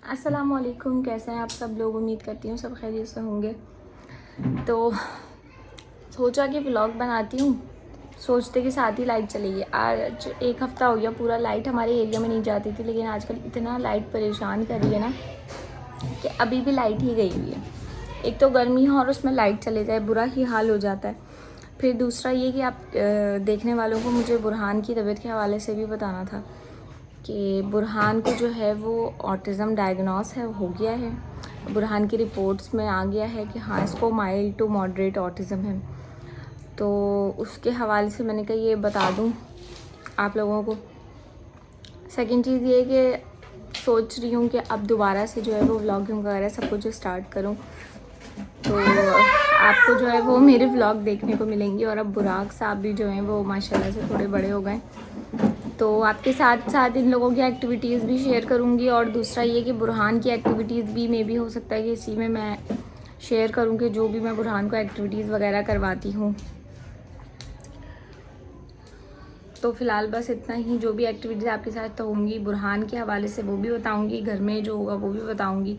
अस्सलामुअलैकुम, कैसे हैं आप सब लोग। उम्मीद करती हूँ सब खैरियत से होंगे। तो सोचा कि व्लॉग बनाती हूँ, सोचते के साथ ही लाइट चली गई। आज एक हफ़्ता हो गया पूरा लाइट हमारे एरिया में नहीं जाती थी, लेकिन आजकल इतना लाइट परेशान कर रही है ना कि अभी भी लाइट ही गई हुई है। एक तो गर्मी है और उसमें लाइट चले जाए बुरा ही हाल हो जाता है। फिर दूसरा ये कि आप देखने वालों को मुझे बुरहान की तबीयत के हवाले से भी बताना था कि बुरहान को जो है वो ऑटिज़म डायग्नोस हो गया है। बुरहान की रिपोर्ट्स में आ गया है कि हाँ, इसको माइल्ड टू मॉडरेट ऑटिज़म है। तो उसके हवाले से मैंने कहा ये बता दूँ आप लोगों को। सेकंड चीज़ ये कि सोच रही हूँ कि अब दोबारा से जो है वो व्लॉगिंग वगैरह सब कुछ स्टार्ट करूँ, तो आपको जो है वो मेरे व्लॉग देखने को मिलेंगे। और अब बुराक साहब भी जो हैं वो माशाल्लाह से थोड़े बड़े हो गए, तो आपके साथ साथ इन लोगों की एक्टिविटीज़ भी शेयर करूँगी। और दूसरा ये कि बुरहान की एक्टिविटीज़ भी मे भी हो सकता है कि इसी में मैं शेयर करूँ कि जो भी मैं बुरहान को एक्टिविटीज़ वगैरह करवाती हूँ। तो फ़िलहाल बस इतना ही। जो भी एक्टिविटीज़ आपके साथ तो होंगी बुरहान के हवाले से वो भी बताऊँगी, घर में जो होगा वो भी बताऊँगी,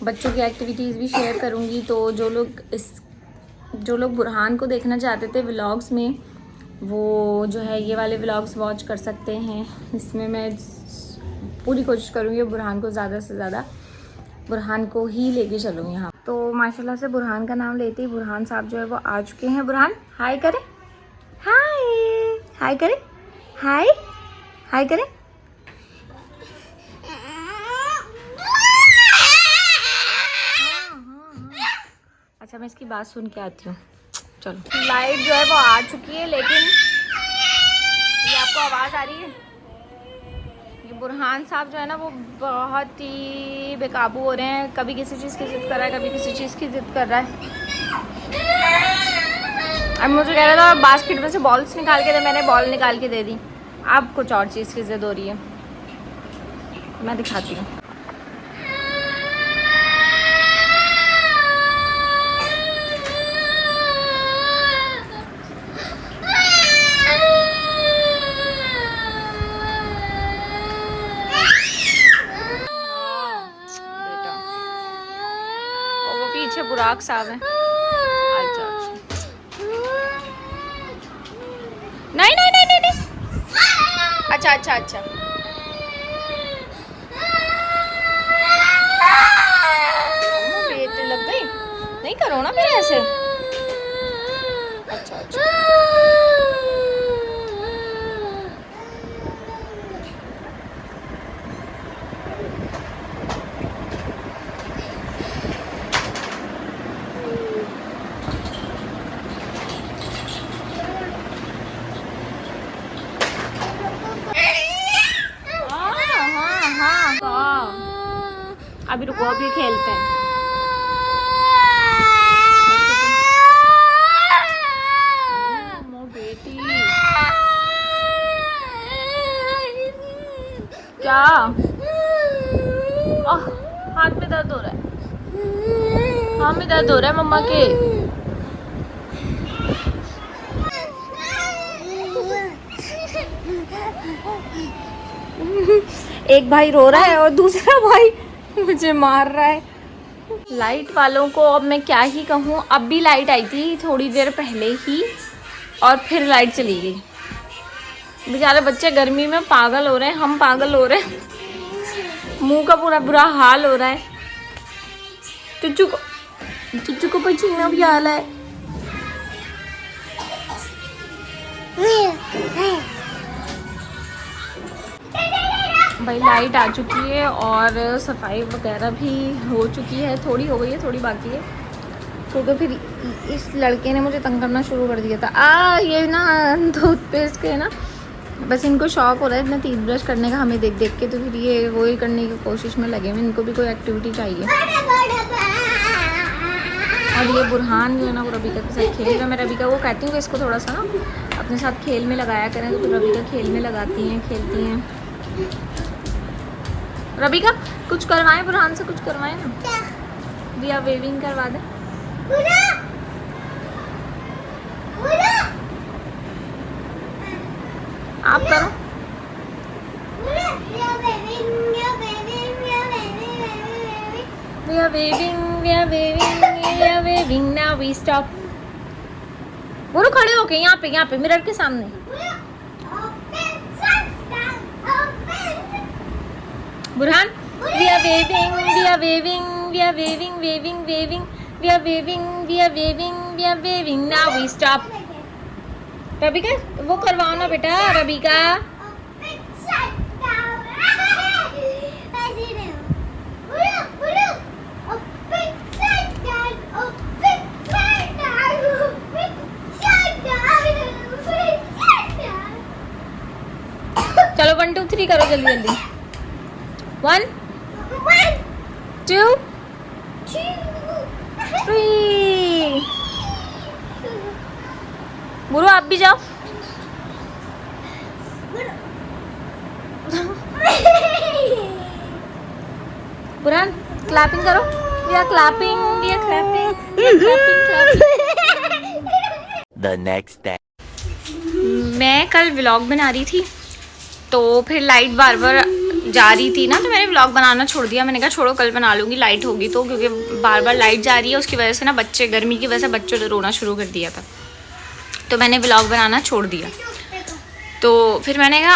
बच्चों की एक्टिविटीज़ भी शेयर करूँगी। तो जो लोग बुरहान को देखना चाहते थे व्लॉग्स में, वो जो है ये वाले व्लॉग्स वॉच कर सकते हैं। इसमें मैं पूरी कोशिश करूँगी बुरहान को ज़्यादा से ज़्यादा बुरहान को ही लेके चलूँगी यहाँ। तो माशाल्लाह से बुरहान का नाम लेते ही बुरहान साहब जो है वो आ चुके हैं। बुरहान हाय करें, हाय हाय करें, हाय हाय करें। अच्छा, मैं इसकी बात सुन के आती हूँ। चलो, लाइट जो है वो आ चुकी है, लेकिन ये आपको आवाज़ आ रही है। ये बुरहान साहब जो है ना वो बहुत ही बेकाबू हो रहे हैं। कभी किसी चीज़ की ज़िद कर रहा है, कभी किसी चीज़ की ज़िद कर रहा है। अब मुझे कह रहा था बास्केट में से बॉल्स निकाल के दे, मैंने बॉल निकाल के दे दी। अब कुछ और चीज़ की ज़िद हो रही है, मैं दिखाती हूँ। पीछे बुराक साहब है। अच्छा अच्छा, नहीं नहीं नहीं नहीं नहीं। अच्छा अच्छा अच्छा, बेट लग गई, नहीं करो ना फिर ऐसे। अच्छा अच्छा, अभी रुको, अभी खेलते हैं। बेटी क्या हाथ में दर्द हो रहा है, हाथ में दर्द हो रहा है मम्मा के। एक भाई रो रहा है और दूसरा भाई मुझे मार रहा है। लाइट वालों को अब मैं क्या ही कहूँ। अब भी लाइट आई थी थोड़ी देर पहले ही और फिर लाइट चली गई। बेचारे बच्चे गर्मी में पागल हो रहे हैं, हम पागल हो रहे हैं, मुंह का पूरा बुरा हाल हो रहा है। चुच्चू को पसीना भी आ रहा है। भाई लाइट आ चुकी है और सफाई वगैरह भी हो चुकी है, थोड़ी हो गई है, थोड़ी बाकी है। तो फिर इस लड़के ने मुझे तंग करना शुरू कर दिया था। ये ना टूथपेस्ट के ना बस इनको शौक हो रहा है इतना टीथ ब्रश करने का हमें देख देख के, तो फिर ये वही करने की कोशिश में लगे हुए। इनको भी कोई एक्टिविटी चाहिए। और ये बुरहान जो है ना वो रबीका के साथ खेल रहा है। मैं रबीका को कहती हूँ कि इसको थोड़ा सा ना अपने साथ खेल में लगाया करें, तो फिर रबीका खेल में लगाती हैं, खेलती हैं। रबीका कुछ करवाएं, बुरहान से कुछ करवाएं ना, दिया वेविंग करवा दें। आप करो। We are waving, we are waving, we are waving. Now we stop. बोलो खड़े होके यहाँ पे मिरर के सामने. Burhan, we are waving, we are waving, we are waving, waving, waving. We are waving, we are waving, we are waving. Now we stop. Rabika वो करवाओ ना बेटा. रबिका चलो 1 2 3 करो जल्दी जल्दी. 1 2 3. बुरू आप भी जाओ. बुरहान क्लैपिंग करो. We are clapping, we are clapping, we are clapping, clapping. The next day. मैं कल व्लॉग बना रही थी तो फिर लाइट बार बार जा रही थी ना, तो मैंने व्लॉग बनाना छोड़ दिया. मैंने कहा छोड़ो कल बना लूँगी लाइट होगी तो, क्योंकि बार बार लाइट जा रही है उसकी वजह से ना बच्चे, गर्मी की वजह से बच्चों ने रोना शुरू कर दिया था, तो मैंने व्लॉग बनाना छोड़ दिया. तो फिर मैंने कहा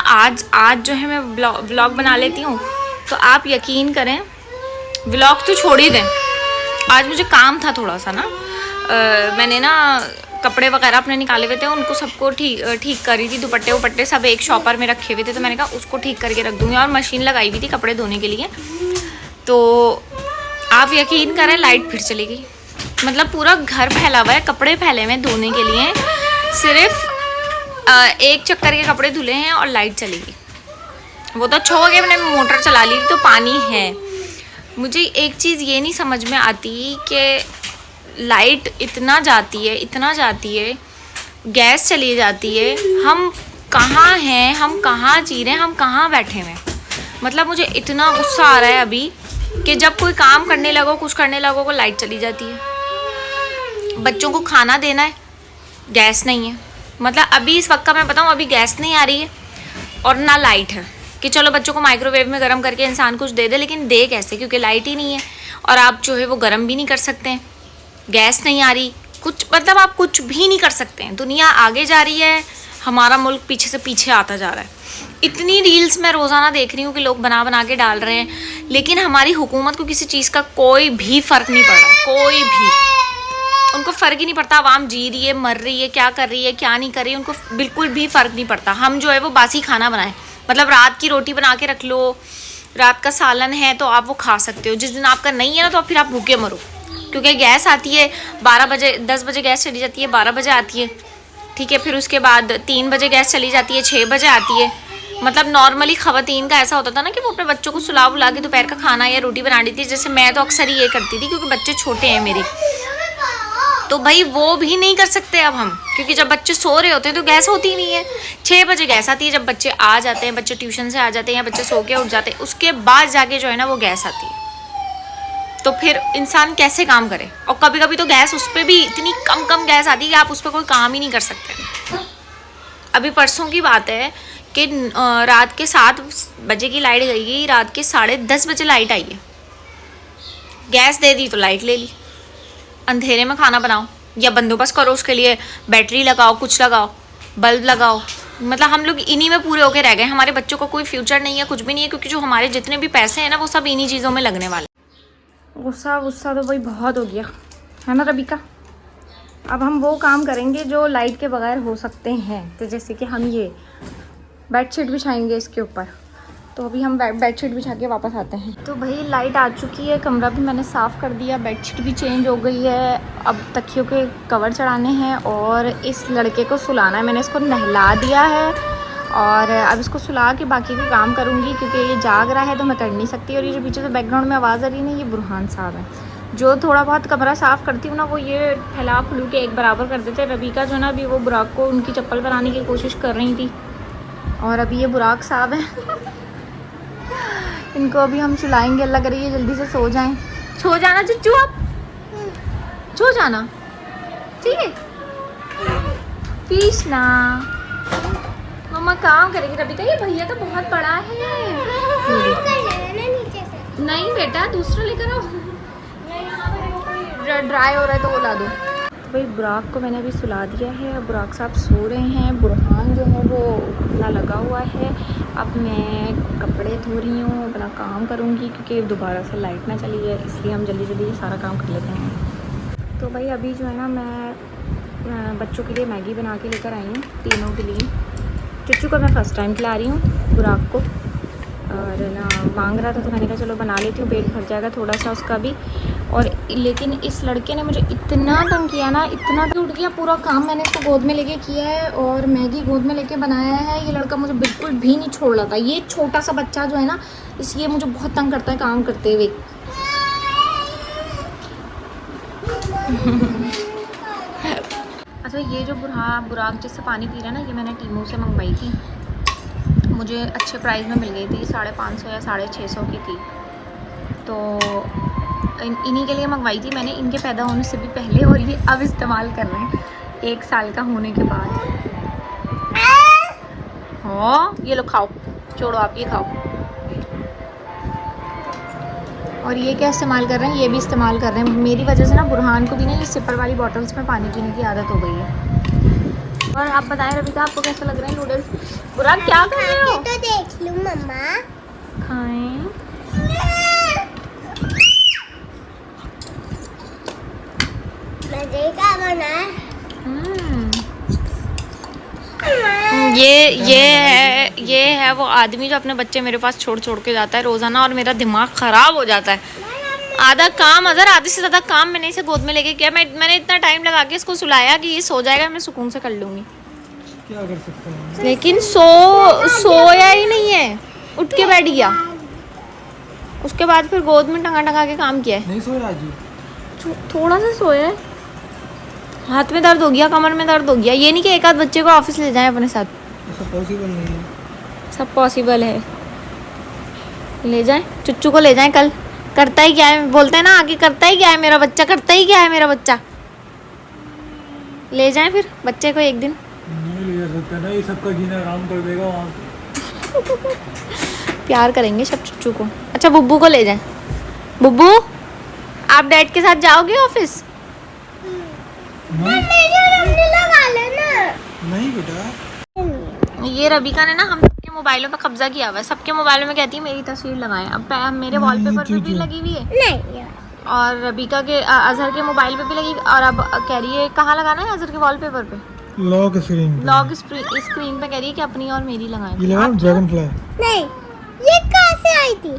आज जो है मैं व्लॉग बना लेती हूँ. तो आप यकीन करें व्लॉग तो छोड़ ही दें, आज मुझे काम था थोड़ा सा ना. मैंने ना कपड़े वगैरह अपने निकाले हुए थे, उनको सबको ठीक कर रही थी. दुपट्टे सब एक शॉपर में रखे हुए थे, तो मैंने कहा उसको ठीक करके रख दूँगी. और मशीन लगाई हुई थी कपड़े धोने के लिए. तो आप यकीन करें लाइट फिर चली गई. मतलब पूरा घर फैला हुआ है, कपड़े फैले हुए हैं धोने के लिए. सिर्फ एक चक्कर के कपड़े धुले हैं और लाइट चली गई. वो तो अच्छा हो गया मैंने मोटर चला ली तो पानी है. मुझे एक चीज़ ये नहीं समझ में आती कि लाइट इतना जाती है, गैस चली जाती है. हम कहाँ हैं, हम कहाँ जी रहे हैं, हम कहाँ बैठे हुए हैं. मतलब मुझे इतना गुस्सा आ रहा है अभी कि जब कोई काम करने लगो, कुछ करने लगो को लाइट चली जाती है. बच्चों को खाना देना है, गैस नहीं है. मतलब अभी इस वक्त का मैं बताऊँ, अभी गैस नहीं आ रही है और ना लाइट है कि चलो बच्चों को माइक्रोवेव में गर्म करके इंसान कुछ दे दे, लेकिन दे कैसे, क्योंकि लाइट ही नहीं है. और आप जो है वो गर्म भी नहीं कर सकते हैं, गैस नहीं आ रही, कुछ मतलब आप कुछ भी नहीं कर सकते हैं. दुनिया आगे जा रही है, हमारा मुल्क पीछे से पीछे आता जा रहा है. इतनी रील्स मैं रोज़ाना देख रही हूँ कि लोग बना के डाल रहे हैं, लेकिन हमारी हुकूमत को किसी चीज़ का कोई भी फ़र्क नहीं पड़ रहा. कोई भी उनको फ़र्क ही नहीं पड़ता. आवाम जी रही है, मर रही है, क्या कर रही है, क्या नहीं कर रही है, उनको बिल्कुल भी फ़र्क नहीं पड़ता. हम जो है वो बासी खाना बनाएं. मतलब रात की रोटी बना के रख लो, रात का सालन है तो आप वो खा सकते हो. जिस दिन आपका नहीं है ना तो फिर आप भूखे मरो, क्योंकि गैस आती है 12 बजे, 10 बजे गैस चली जाती है, 12 बजे आती है. ठीक है, फिर उसके बाद 3 बजे गैस चली जाती है, 6 बजे आती है. मतलब नॉर्मली ख़वातीन का ऐसा होता था ना कि वो अपने बच्चों को सुला बुला के दोपहर का खाना या रोटी बना दी थी. जैसे मैं तो अक्सर ही ये करती थी क्योंकि बच्चे छोटे हैं मेरे. तो भाई वो भी नहीं कर सकते अब हम, क्योंकि जब बच्चे सो रहे होते हैं तो गैस होती ही नहीं है. 6 बजे गैस आती है जब बच्चे आ जाते हैं, बच्चे ट्यूशन से आ जाते हैं या बच्चे सो के उठ जाते हैं, उसके बाद जाके जो है ना वो गैस आती है. तो फिर इंसान कैसे काम करे. और कभी कभी तो गैस उस पर भी इतनी कम गैस आती है कि आप उस पर कोई काम ही नहीं कर सकते. अभी परसों की बात है कि रात के 7 बजे की लाइट गई, रात के 10:30 बजे लाइट आई है. गैस दे दी तो लाइट ले ली. अंधेरे में खाना बनाओ या बंदोबस्त करो, उसके लिए बैटरी लगाओ, कुछ लगाओ, बल्ब लगाओ. मतलब हम लोग इन्हीं में पूरे होके रह गए. हमारे बच्चों को कोई फ्यूचर नहीं है, कुछ भी नहीं है, क्योंकि जो हमारे जितने भी पैसे हैं ना वो सब इन्हीं चीज़ों में लगने वाले. गुस्सा तो भाई बहुत हो गया है ना रबिका. अब हम वो काम करेंगे जो लाइट के बगैर हो सकते हैं. तो जैसे कि हम ये बेडशीट बिछाएंगे इसके ऊपर. तो अभी हम बेडशीट बिछा के वापस आते हैं. तो भाई लाइट आ चुकी है, कमरा भी मैंने साफ़ कर दिया, बेडशीट भी चेंज हो गई है. अब तकियों के कवर चढ़ाने हैं और इस लड़के को सुलाना है. मैंने इसको नहला दिया है और अब इसको सुला के बाकी के काम करूँगी, क्योंकि ये जाग रहा है तो मैं कर नहीं सकती. और ये जो पीछे से बैकग्राउंड में आवाज़ आ रही है ना, ये बुरहान साहब है. जो थोड़ा बहुत कमरा साफ़ करती हूँ ना वो ये फैला फुलू के एक बराबर कर देते हैं. रबिका जो ना अभी वो बुराक को उनकी चप्पल बनाने की कोशिश कर रही थी और अभी ये बुराक साहब है. इनको अभी हम सुलाएंगे. अल्लाह करे ये जल्दी से सो जाएं. सो जाना चुच्चू, आप सो जाना, ठीक है. कृष्णा मम्मा काम करेगी. रबिका ये भैया तो बहुत बड़ा है. नहीं बेटा दूसरा लेकर आओ. ड्राई हो रहा है तो वो ला दो। तो भाई बुराक को मैंने अभी सुला दिया है, बुराक साहब सो रहे हैं, बुरहान जो है वो अपना लगा हुआ है। अब मैं कपड़े धो रही हूँ, अपना काम करूँगी क्योंकि दोबारा से लाइट ना चली है, इसलिए हम जल्दी जल्दी सारा काम कर लेते हैं। तो भाई अभी जो है ना मैं बच्चों के लिए मैगी बना के लेकर आई हूँ, तीनों के लिए। चुच्चू को मैं फ़र्स्ट टाइम खिला रही हूँ, बुराक को, और ना मांग रहा था तो मैंने कहा चलो बना लेती हूँ, पेट भर जाएगा थोड़ा सा उसका भी। और लेकिन इस लड़के ने मुझे इतना तंग किया ना, इतना टूट गया पूरा काम मैंने इसको गोद में लेके किया है और मैगी गोद में लेके बनाया है। ये लड़का मुझे बिल्कुल भी नहीं छोड़ रहा था। ये छोटा सा बच्चा जो है ना, इसलिए मुझे बहुत तंग करता है काम करते हुए। अच्छा, ये जो बुराक जिससे पानी पी रहा है ना, ये मैंने टीमू से मंगवाई थी, मुझे अच्छे प्राइस में मिल गई थी, 550 या 650 की थी। तो इन्हीं के लिए मंगवाई थी मैंने, इनके पैदा होने से भी पहले, और ये अब इस्तेमाल कर रहे हैं 1 साल का होने के बाद। हाँ, ये लो खाओ, छोड़ो आप, ये खाओ। और ये क्या इस्तेमाल कर रहे हैं, ये भी इस्तेमाल कर रहे हैं। मेरी वजह से ना बुरहान को भी ना ये सिपर वाली बॉटल्स में पानी पीने की आदत हो गई है। और आप बताएं रविका, आपको कैसा लग रहा है नूडल्स? बुरहान क्या कर रहे हो? तो देख लूं मम्मा। खाएं। मजे का बना है। ये है वो आदमी जो अपने बच्चे मेरे पास छोड़ छोड़ के जाता है रोजाना, और मेरा दिमाग खराब हो जाता है। आधा काम आधे से ज्यादा काम मैंने इसे गोद में लेके किया। मैंने इतना टाइम लगा के इसको सुलाया कि ये सो जाएगा, मैं सुकून से कर लूंगी। क्या कर सकते हैं? लेकिन सोया ही नहीं है, उठ के बैठ गया। उसके बाद फिर गोद में टंगा टंगा के काम किया है। नहीं सोया आज? थोड़ा सा सोया है, हाथ में दर्द हो गया, कमर में दर्द हो गया। ये नहीं कि एक आध बच्चे को ऑफिस ले जाएं अपने साथ, ऐसा पॉसिबल नहीं है। सब पॉसिबल है। ले जाएं, चुच्चू को ले जाएं कल। करता ही क्या है, बोलते हैं ना आगे, करता ही क्या है मेरा बच्चा, करता ही क्या है मेरा बच्चा। ले जाएं फिर बच्चे को एक दिन। नहीं ले जा सकते ना, ये सबका जीना आराम कर देगा वहाँ पे। प्यार करेंगे सब चुच्चू को। अच्छा, बुब्बू को ले जाएं। बुब्बू, आप डैड के साथ जाओगे ऑफिस? नहीं बेटा। ये रबिका ने ना हम सबके मोबाइलों पे कब्जा किया हुआ है। सबके मोबाइलों में कहती है मेरी तस्वीर लगाएं। अब मेरे वॉलपेपर पे भी लगी हुई है, नहीं और रबिका के अजहर के मोबाइल पे भी लगी, और अब कह रही है कहाँ लगाना है अजहर के वॉलपेपर पे, लॉक स्क्रीन। लॉक स्क्रीन पे कह रही है कि अपनी और मेरी लगाएं। ये लगा ड्रैगन फ्लाई। नहीं, ये कहाँ से आई थी?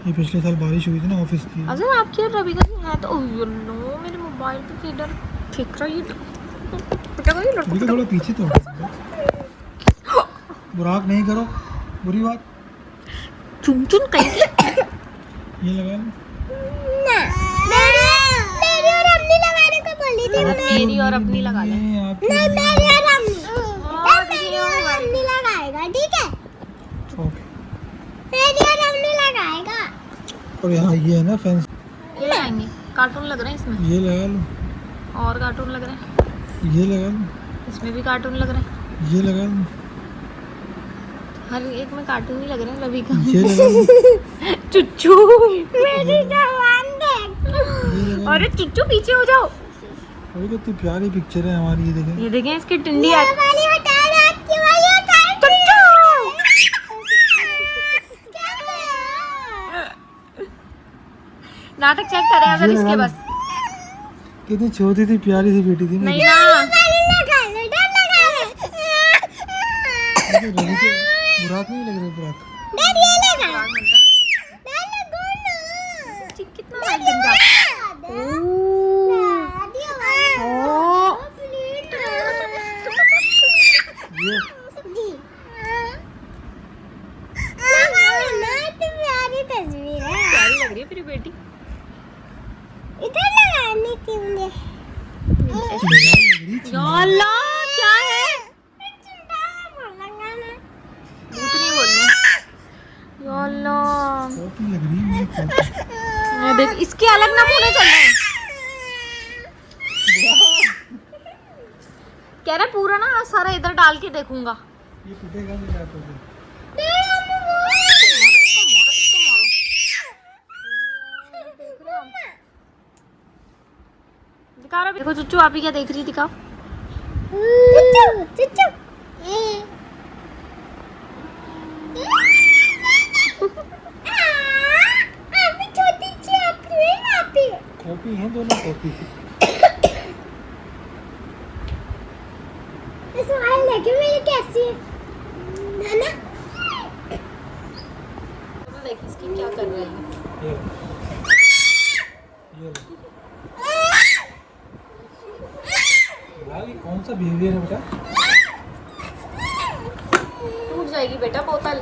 ये पिछले साल बारिश हुई थी ना ऑफिस की। अजहर आपकी और रबिका की है तो नो, मेरे मोबाइल पे फीडर फेंक रही है। अभी तो थोड़ा पीछे तो बुराक नहीं करो, बुरी बात। चुन चुन कहीं ये लगा लो। मेरी और अपनी लगाने को बोली थी ना। मेरी और अपनी लगा ले। नहीं, मेरी और अपनी। मेरी और अपनी लगाएगा, ठीक है? ओके। मेरी और अपनी लगाएगा। और यहाँ ये है ना फैंस, ये लगाएंगे, कार्टून लग रहे हैं इसमें, ये लगा लो। और कार्टून लग रहे हैं ये लगा लो। इसमें भी, कार्टून लग रहे हैं ये लगा लो। हर एक में, कार्टून ही लग रहे हैं रबिका ये लगा लो। चुच्चू मेरी जवान देख। अरे चुच्चू पीछे हो जाओ। अभी कितनी प्यारी पिक्चर है हमारी, ये देखें। ये देखें इसकी टिंडी ये वाली हटा दे, आपकी वाली हटा दे। नाटक चेक करे अगर ये इसके लगा बस। कितनी छोटी सी प्यारी सी बेटी थी मेरी। नहीं ना, बुराक नहीं लग रही, बुराक। कितना लाइट जम जाता है। ये तस्वीर है। प्यारी लग रही है मेरी बेटी। इधर लगानी थी मुझे। या अल्लाह, क्या है? भूत नहीं बोलने। या अल्लाह, कॉपी लग रही है मेरी, कॉपी। मैं देख, इसके अलग नमूने चल रहे हैं। कह रहा पूरा ना सारा इधर डाल के देखूंगा। ये टूटेगा नहीं जाता है। दिखा रहा देखो चुच्चू, आप ही क्या देख रही, दिखाओ। चुच्चू चुच्चू आप छोटी सी आप ही कॉपी है, दोनों कॉपी। स्माइल देखिए मेरी कैसी है ना। देखिए इसकी क्या कर रही है। ये लो। भाई कौन सा बिहेवियर है बेटा? टूट जाएगी बेटा बोतल।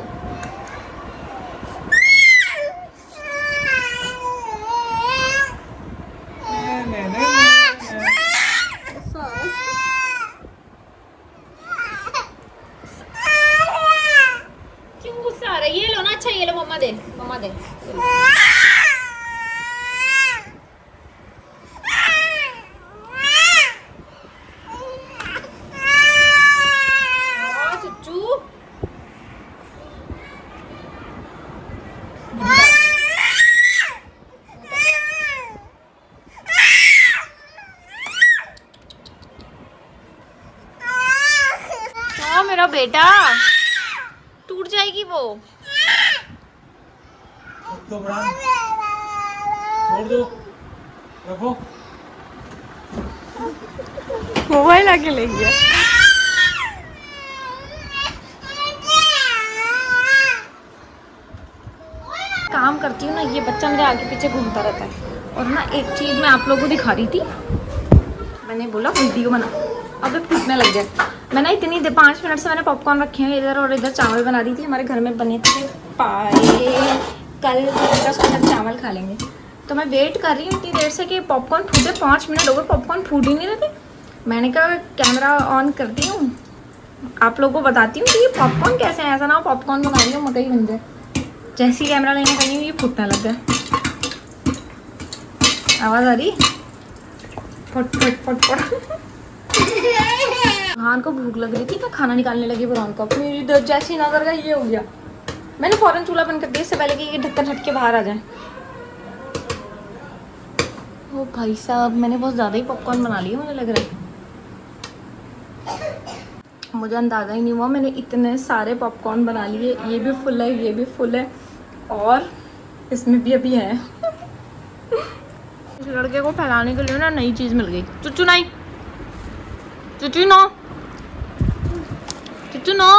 क्यों गुस्सा आ रहा है? ये लो ना, अच्छा ये लो, मम्मा दे, मम्मा दे। मेरा बेटा टूट जाएगी वो। तो ब्रांड छोड़ दो, रखो। मोबाइल आके ले गया। काम करती हूँ ना, ये बच्चा मेरे आगे पीछे घूमता रहता है। और ना एक चीज़ मैं आप लोगों को दिखा रही थी, मैंने बोला वीडियो बना, अब फूटने लग गया। मैं ना इतनी देर 5 मिनट से मैंने पॉपकॉर्न रखे हैं इधर, और इधर चावल बना रही थी। हमारे घर में बने थे पाए, कल 10 मिनट चावल खा लेंगे। तो मैं वेट कर रही हूँ इतनी देर से कि पॉपकॉर्न फूटे। 5 मिनट हो गए, पॉपकॉर्न फूट ही नहीं रहे थे। मैंने कहा कैमरा ऑन करती हूँ, आप लोगों को बताती हूँ कि ये पॉपकॉर्न कैसे है। ऐसा ना हो पॉपकॉर्न बना रही हूँ मकई बन जाए। जैसे ही कैमरा लेने गई हूँ ये फूटने लग गया। आवाज़ आ रही, फट फट फट फट। बुरहान को भूख लग रही थी, मैं खाना निकालने लगी बुरहान का। मेरी दर्द जैसी नजर का ये हो गया। मैंने फौरन चूल्हा बंद कर दिया इससे पहले कि ये ढक्कन हट के बाहर आ जाए। ओ भाई साहब, मैंने बहुत ज़्यादा ही पॉपकॉर्न बना लिया मुझे लग रहा है। मुझे अंदाज़ा ही नहीं हुआ मैंने इतने सारे पॉपकॉर्न बना लिए। ये भी फुल है, ये भी फुल है, और इसमें भी अभी है। इस लड़के को फैलाने के लिए ना नई चीज़ मिल गई। चुच्चू नहीं, चुच्चू नो, चुच्चू नो,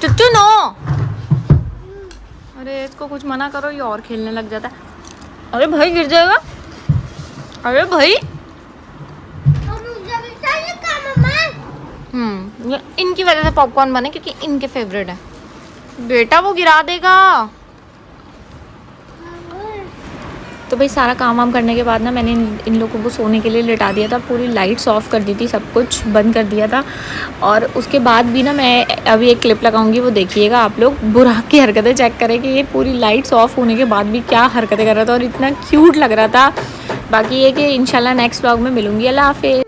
चुच्चू नो। अरे इसको कुछ मना करो, ये और खेलने लग जाता है। अरे भाई गिर जाएगा। अरे भाई ये इनकी वजह से पॉपकॉर्न बने, क्योंकि इनके फेवरेट है। बेटा वो गिरा देगा। तो भाई सारा काम वाम करने के बाद ना मैंने इन लोगों को सोने के लिए लिटा दिया था। पूरी लाइट्स ऑफ कर दी थी, सब कुछ बंद कर दिया था। और उसके बाद भी ना मैं अभी एक क्लिप लगाऊंगी, वो देखिएगा आप लोग। बुरहान की हरकतें चेक करें कि ये पूरी लाइट्स ऑफ होने के बाद भी क्या हरकतें कर रहा था, और इतना क्यूट लग रहा था। बाकी ये कि इंशाल्लाह नेक्स्ट व्लॉग में मिलूंगी। अल्लाह हाफिज़।